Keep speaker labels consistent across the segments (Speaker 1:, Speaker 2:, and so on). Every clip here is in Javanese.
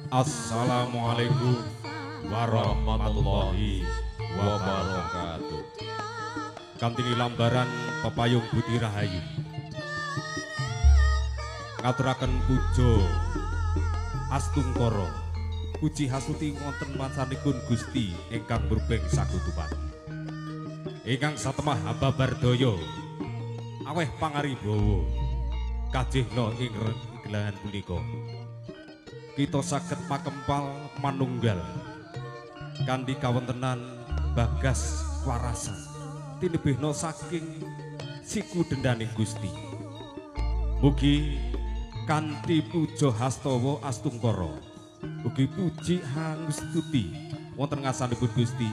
Speaker 1: Assalamualaikum warahmatullahi wabarakatuh. Kantini lambaran pepayung Budi Rahayu ngaturaken puja Astungkara puji hasuti wonten mansanipun Gusti ingkang murbeng sakutupan ingkang satemah hamba bardaya aweh pangaribawa kajihna ing gelangan punika kita saged makempal manunggal kanthi kawontenan bagas warasan tinebihna saking siku dendaning Gusti. Mugi kanthi puja hastawa Astungkara ugi puji hangustuti wonten ngasanipun Gusti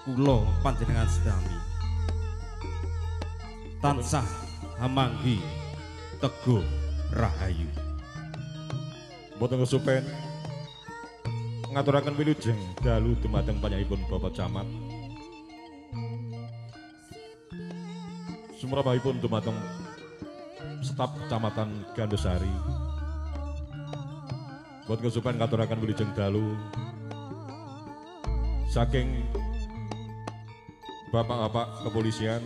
Speaker 1: kula panjenengan sedami tansah hamanggi teguh rahayu.
Speaker 2: Boten kesupen ngaturaken wilujeng dalu dumateng panjenenganipun Bapak Camat. Sumrambahipun dumateng staf Kecamatan Gandusari. Boten kesupen ngaturaken wilujeng dalu saking Bapak-bapak kepolisian.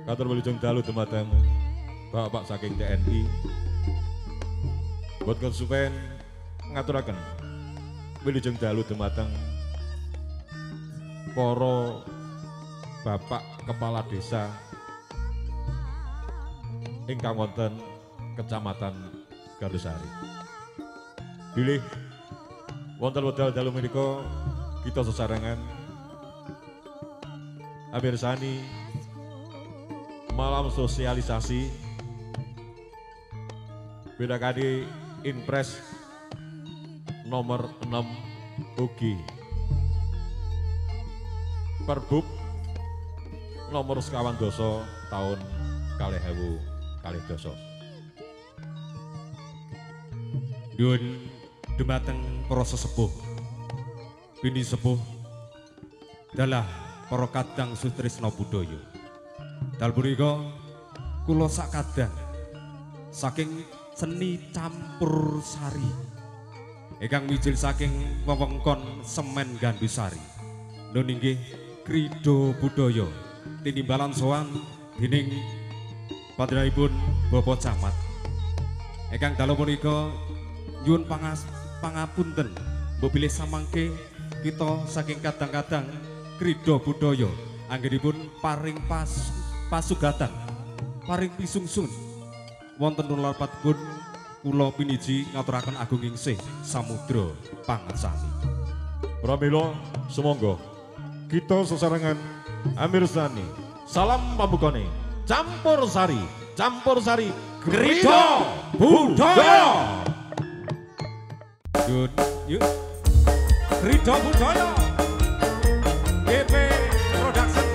Speaker 2: Katur wilujeng dalu dumateng Bapak saking TNI. Buat konsumen ngaturaken wilujeng dalu dumateng para bapak kepala desa ingkang wonten Kecamatan Gandusari. Bilih wonten wedal dalu menika kita sesarengan amirsani malam sosialisasi beda kali Inpres nomor 6 ugi Perbub nomor 12 tahun 2012.
Speaker 1: Nyuwun dumateng para sesepuh bini sepuh dalah para kadang sutrisna budaya. Dal punika kula sakadang saking seni campur sari ingkang mijil saking wewengkon Semen Gandusari nun inggih krida budaya tinimbalan sowan dening panjenenganipun Bapak Camat ingkang dalu punika nyuwun pangapunten mbok bilih samangke kita saking kadang-kadang krida budaya anggenipun paring pasugatan paring pisungsun wonten nulapat pun kula piniji ngaturaken agung ingsih samudra pangersani.
Speaker 2: Pramila sumangga kita sesarengan amirsani salam pambukane campur sari krida budaya.
Speaker 1: Yuk krida budaya GP Production.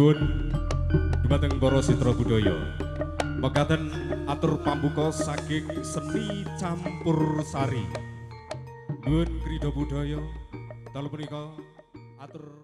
Speaker 1: Nuwun dumateng para sitra budaya. Mekaten atur pambuka saking seni campur sari. Nuwun krida budaya dalu punika atur